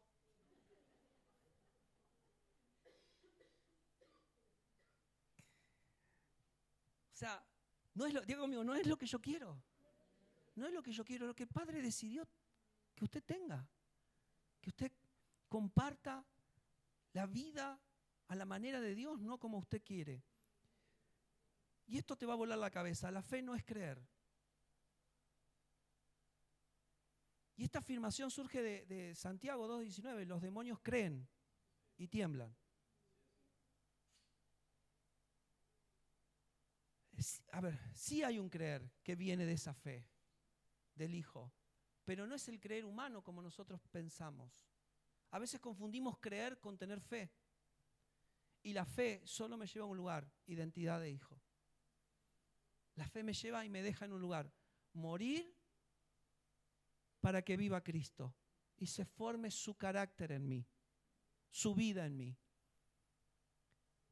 sea, diga conmigo, no es lo que yo quiero. No es lo que yo quiero, lo que el Padre decidió que usted tenga. Que usted comparta la vida a la manera de Dios, no como usted quiere. Y esto te va a volar la cabeza. La fe no es creer. Y esta afirmación surge de Santiago 2:19. Los demonios creen y tiemblan. A ver, sí hay un creer que viene de esa fe del Hijo, pero no es el creer humano como nosotros pensamos. A veces confundimos creer con tener fe. Y la fe solo me lleva a un lugar, identidad de hijo. La fe me lleva y me deja en un lugar, morir para que viva Cristo y se forme su carácter en mí, su vida en mí.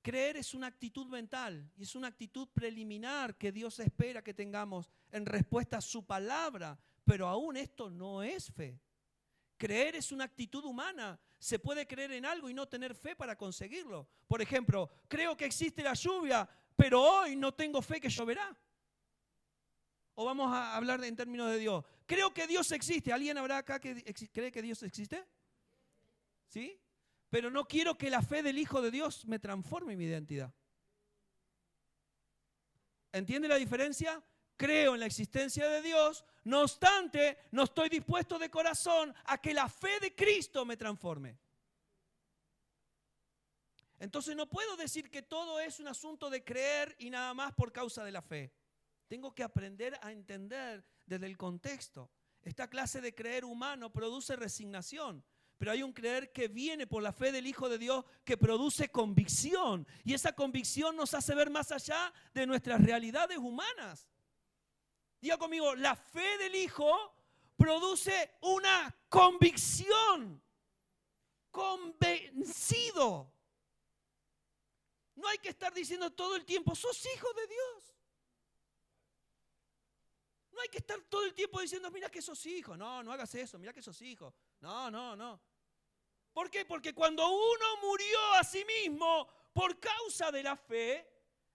Creer es una actitud mental y es una actitud preliminar que Dios espera que tengamos en respuesta a su palabra, pero aún esto no es fe. Creer es una actitud humana. Se puede creer en algo y no tener fe para conseguirlo. Por ejemplo, creo que existe la lluvia, pero hoy no tengo fe que lloverá. O vamos a hablar en términos de Dios. Creo que Dios existe. ¿Alguien habrá acá que cree que Dios existe? ¿Sí? Pero no quiero que la fe del Hijo de Dios me transforme mi identidad. ¿Entiende la diferencia? Creo en la existencia de Dios, no obstante, no estoy dispuesto de corazón a que la fe de Cristo me transforme. Entonces no puedo decir que todo es un asunto de creer y nada más por causa de la fe. Tengo que aprender a entender desde el contexto. Esta clase de creer humano produce resignación, pero hay un creer que viene por la fe del Hijo de Dios que produce convicción. Y esa convicción nos hace ver más allá de nuestras realidades humanas. Diga conmigo, la fe del Hijo produce una convicción. Convencido. No hay que estar diciendo todo el tiempo, sos hijo de Dios. No hay que estar todo el tiempo diciendo, mira que sos hijo. No, no hagas eso, mira que sos hijo. No, no, no. ¿Por qué? Porque cuando uno murió a sí mismo por causa de la fe,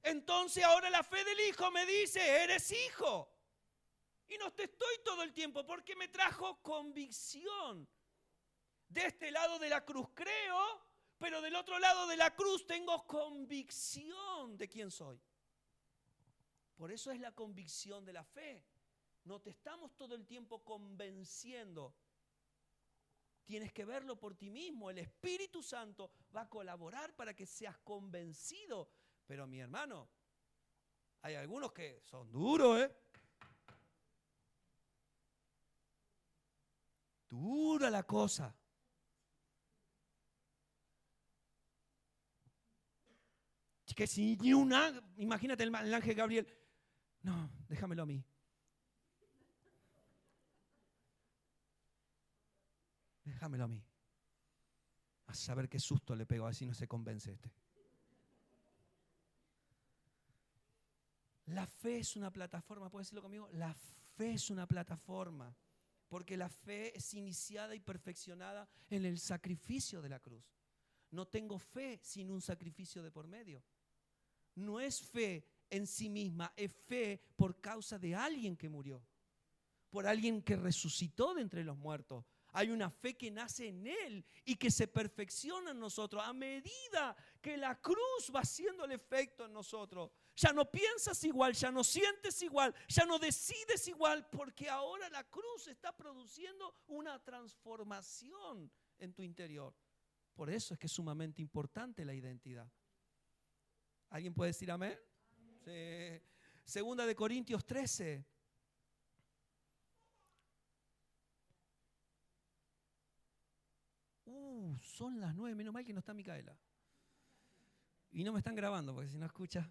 entonces ahora la fe del Hijo me dice, eres hijo. Y no te estoy todo el tiempo porque me trajo convicción. De este lado de la cruz creo, pero del otro lado de la cruz tengo convicción de quién soy. Por eso es la convicción de la fe. No te estamos todo el tiempo convenciendo. Tienes que verlo por ti mismo. El Espíritu Santo va a colaborar para que seas convencido. Pero mi hermano, hay algunos que son duros, ¿eh? Dura la cosa. Que si ni un ángel, imagínate el ángel Gabriel, no, déjamelo a mí. Déjamelo a mí. A saber qué susto le pego, a ver si no se convence este. La fe es una plataforma, ¿puedes decirlo conmigo? La fe es una plataforma, porque la fe es iniciada y perfeccionada en el sacrificio de la cruz. No tengo fe sin un sacrificio de por medio. No es fe en sí misma, es fe por causa de alguien que murió, por alguien que resucitó de entre los muertos. Hay una fe que nace en Él y que se perfecciona en nosotros a medida que la cruz va haciendo el efecto en nosotros. Ya no piensas igual, ya no sientes igual, ya no decides igual, porque ahora la cruz está produciendo una transformación en tu interior. Por eso es que es sumamente importante la identidad. ¿Alguien puede decir amén? Sí. Segunda de Corintios 13. Son las 9, menos mal que no está Micaela. Y no me están grabando, porque si no escucha,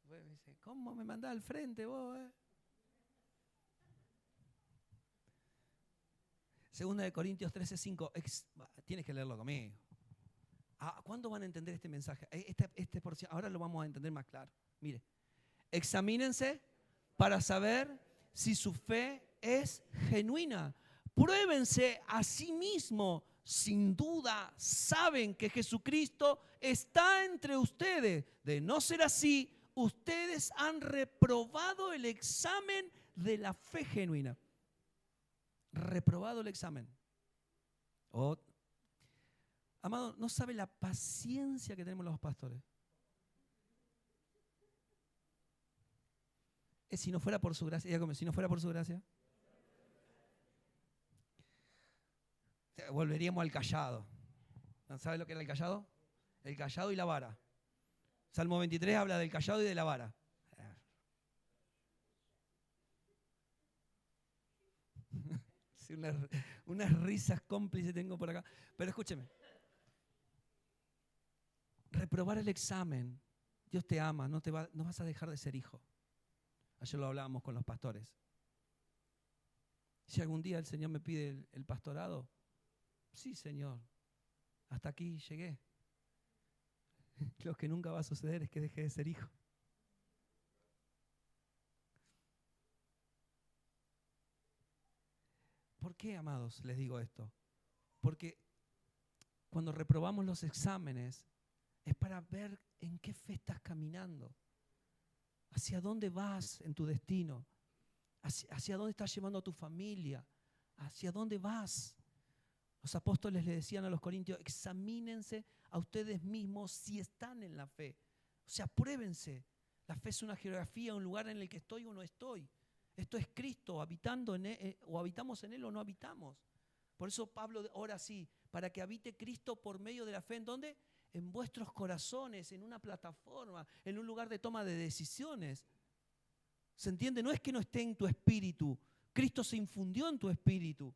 me dice, ¿cómo me mandás al frente vos? Segunda de Corintios 13:5. Tienes que leerlo conmigo. ¿Cuándo van a entender este mensaje? Ahora lo vamos a entender más claro. Mire, examínense para saber si su fe es genuina. Pruébense a sí mismos. Sin duda saben que Jesucristo está entre ustedes. De no ser así, ustedes han reprobado el examen de la fe genuina. Reprobado el examen. Amado, no sabe la paciencia que tenemos los pastores. Si no fuera por su gracia, dígame, si no fuera por su gracia, volveríamos al cayado. ¿Sabe lo que era el cayado? El cayado y la vara. Salmo 23 habla del cayado y de la vara. Sí, unas risas cómplices tengo por acá. Pero escúcheme. Reprobar el examen. Dios te ama, no vas a dejar de ser hijo. Ayer lo hablábamos con los pastores. Si algún día el Señor me pide el pastorado, sí, Señor, hasta aquí llegué. Lo que nunca va a suceder es que deje de ser hijo. ¿Por qué, amados, les digo esto? Porque cuando reprobamos los exámenes es para ver en qué fe estás caminando, hacia dónde vas en tu destino, hacia dónde estás llevando a tu familia, hacia dónde vas. Los apóstoles le decían a los corintios, examínense a ustedes mismos si están en la fe. O sea, pruébense. La fe es una geografía, un lugar en el que estoy o no estoy. Esto es Cristo, habitando en él, o habitamos en Él o no habitamos. Por eso Pablo ora así, para que habite Cristo por medio de la fe. ¿En dónde? en vuestros corazones, en una plataforma, en un lugar de toma de decisiones. ¿Se entiende? No es que no esté en tu espíritu. Cristo se infundió en tu espíritu.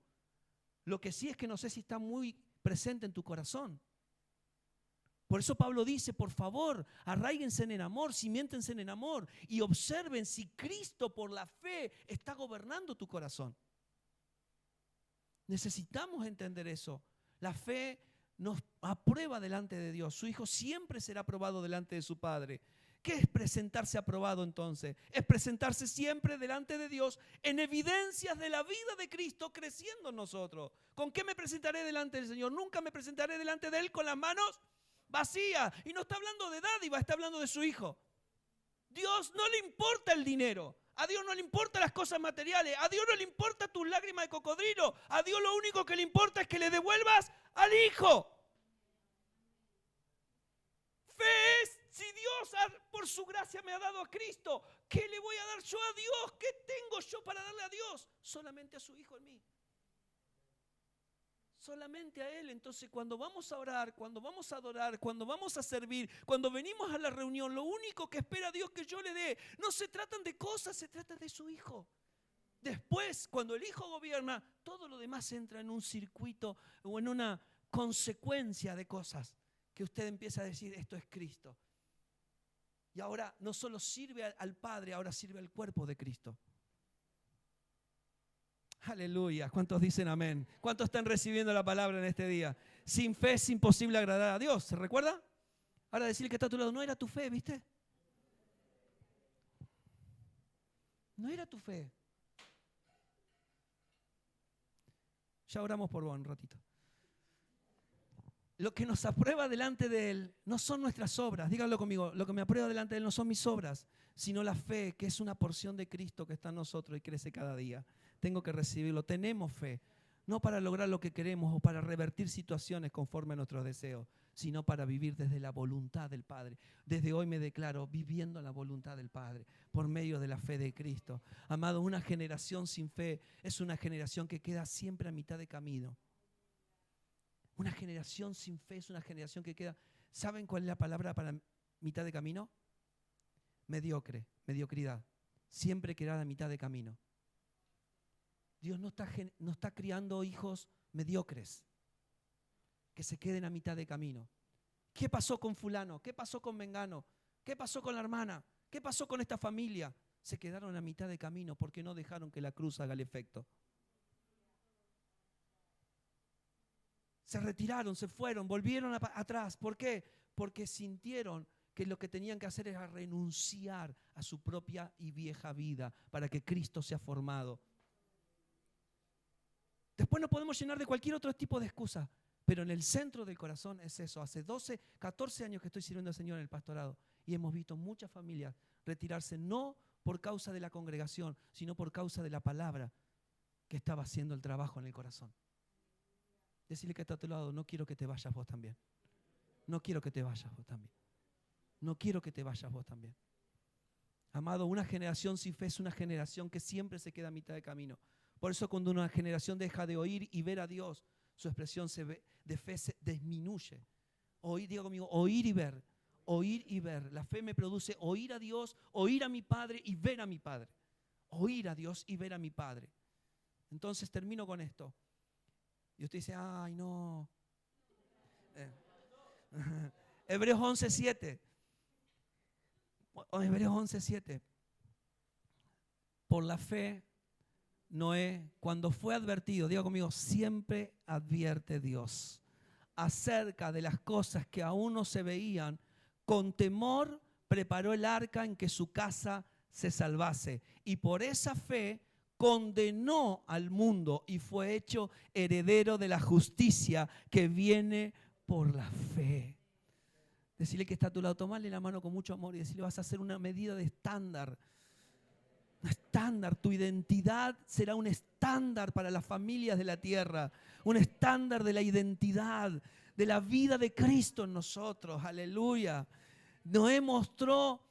Lo que sí es que no sé si está muy presente en tu corazón. Por eso Pablo dice, por favor, arraíguense en amor, cimiéntense en amor y observen si Cristo por la fe está gobernando tu corazón. Necesitamos entender eso. La fe nos aprueba delante de Dios. Su Hijo siempre será aprobado delante de su Padre. ¿Qué es presentarse aprobado entonces? Es presentarse siempre delante de Dios en evidencias de la vida de Cristo creciendo en nosotros. ¿Con qué me presentaré delante del Señor? Nunca me presentaré delante de Él con las manos vacías. Y no está hablando de dádiva, está hablando de su Hijo. Dios no le importa el dinero. A Dios no le importan las cosas materiales. A Dios no le importa tus lágrimas de cocodrilo. A Dios lo único que le importa es que le devuelvas al Hijo. Fe es, si Dios por su gracia me ha dado a Cristo, ¿qué le voy a dar yo a Dios? ¿Qué tengo yo para darle a Dios? Solamente a su Hijo en mí. Solamente a Él. Entonces cuando vamos a orar, cuando vamos a adorar, cuando vamos a servir, cuando venimos a la reunión, lo único que espera Dios que yo le dé, no se tratan de cosas, se trata de su Hijo. Después, cuando el Hijo gobierna, todo lo demás entra en un circuito o en una consecuencia de cosas que usted empieza a decir, esto es Cristo. Y ahora no solo sirve al Padre, ahora sirve al cuerpo de Cristo. Aleluya. ¿Cuántos dicen amén? ¿Cuántos están recibiendo la palabra en este día? Sin fe es imposible agradar a Dios. ¿Se recuerda? Ahora decirle que está a tu lado, no era tu fe, ¿viste? No era tu fe. Ya oramos por vos un ratito. Lo que nos aprueba delante de Él no son nuestras obras. Díganlo conmigo. Lo que me aprueba delante de Él no son mis obras, sino la fe, que es una porción de Cristo que está en nosotros y crece cada día. Tengo que recibirlo. Tenemos fe, no para lograr lo que queremos o para revertir situaciones conforme a nuestros deseos, sino para vivir desde la voluntad del Padre. Desde hoy me declaro viviendo la voluntad del Padre por medio de la fe de Cristo. Amado, una generación sin fe es una generación que queda siempre a mitad de camino. Una generación sin fe es una generación que queda. ¿Saben cuál es la palabra para mitad de camino? Mediocre, mediocridad. Siempre queda a mitad de camino. Dios no está criando hijos mediocres que se queden a mitad de camino. ¿Qué pasó con fulano? ¿Qué pasó con mengano? ¿Qué pasó con la hermana? ¿Qué pasó con esta familia? Se quedaron a mitad de camino porque no dejaron que la cruz haga el efecto. Se retiraron, se fueron, volvieron atrás. ¿Por qué? Porque sintieron que lo que tenían que hacer era renunciar a su propia y vieja vida para que Cristo sea formado. Después nos podemos llenar de cualquier otro tipo de excusa, pero en el centro del corazón es eso. Hace 12, 14 años que estoy sirviendo al Señor en el pastorado y hemos visto muchas familias retirarse no por causa de la congregación, sino por causa de la palabra que estaba haciendo el trabajo en el corazón. Decirle que está a tu lado, no quiero que te vayas vos también. No quiero que te vayas vos también. No quiero que te vayas vos también. Amado, una generación sin fe es una generación que siempre se queda a mitad de camino. Por eso cuando una generación deja de oír y ver a Dios, su expresión de fe se disminuye. Oír, diga conmigo, oír y ver. Oír y ver. La fe me produce oír a Dios, oír a mi Padre y ver a mi Padre. Oír a Dios y ver a mi Padre. Entonces termino con esto. Y usted dice, ay no. Hebreos 11:7. Hebreos 11:7. Por la fe, Noé, cuando fue advertido, diga conmigo, siempre advierte Dios acerca de las cosas que aún no se veían, con temor preparó el arca en que su casa se salvase. Y por esa fe condenó al mundo y fue hecho heredero de la justicia que viene por la fe. Decirle que está a tu lado, tomarle la mano con mucho amor y decirle, vas a hacer una medida de estándar. Un estándar, tu identidad será un estándar para las familias de la tierra, un estándar de la identidad, de la vida de Cristo en nosotros, aleluya. Noé mostró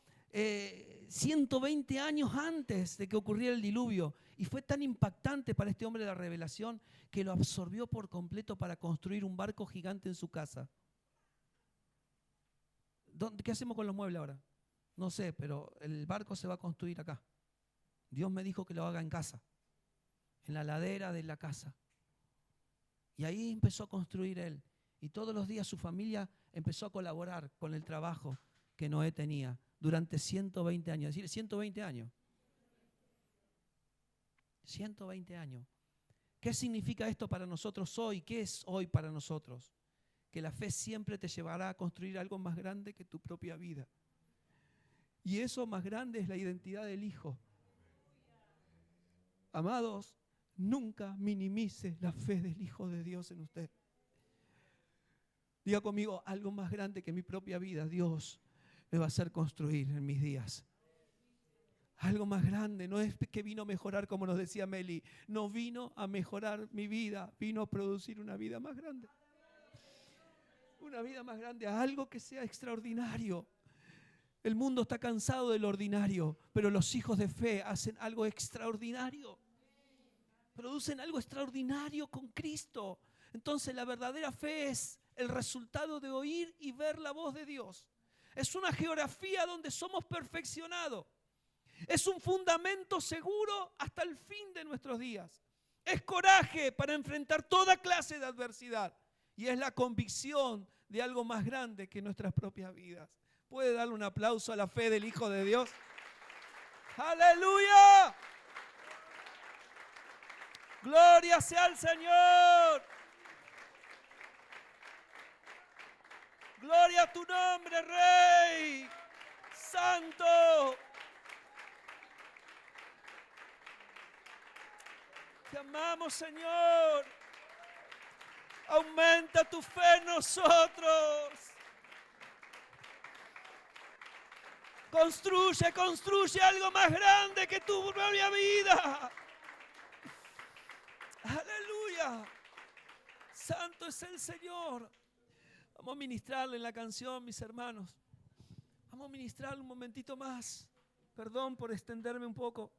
120 años antes de que ocurriera el diluvio y fue tan impactante para este hombre de la revelación que lo absorbió por completo para construir un barco gigante en su casa. ¿Qué hacemos con los muebles ahora? No sé, pero el barco se va a construir acá. Dios me dijo que lo haga en casa, en la ladera de la casa. Y ahí empezó a construir él. Y todos los días su familia empezó a colaborar con el trabajo que Noé tenía durante 120 años. Es decir, 120 años. 120 años. ¿Qué significa esto para nosotros hoy? ¿Qué es hoy para nosotros? Que la fe siempre te llevará a construir algo más grande que tu propia vida. Y eso más grande es la identidad del Hijo. Amados, nunca minimice la fe del Hijo de Dios en usted. Diga conmigo, algo más grande que mi propia vida, Dios me va a hacer construir en mis días. Algo más grande, no es que vino a mejorar como nos decía Meli, no vino a mejorar mi vida, vino a producir una vida más grande. Una vida más grande, algo que sea extraordinario. El mundo está cansado del ordinario, pero los hijos de fe hacen algo extraordinario. Producen algo extraordinario con Cristo. Entonces la verdadera fe es el resultado de oír y ver la voz de Dios. Es una geografía donde somos perfeccionados. Es un fundamento seguro hasta el fin de nuestros días. Es coraje para enfrentar toda clase de adversidad. Y es la convicción de algo más grande que nuestras propias vidas. ¿Puede darle un aplauso a la fe del Hijo de Dios? ¡Aleluya! ¡Gloria sea al Señor! ¡Gloria a tu nombre, Rey! ¡Santo! Te amamos, Señor. Aumenta tu fe en nosotros. Construye algo más grande que tu propia vida. Aleluya. Santo es el Señor. Vamos a ministrarle en la canción, mis hermanos. Vamos a ministrarle un momentito más. Perdón por extenderme un poco.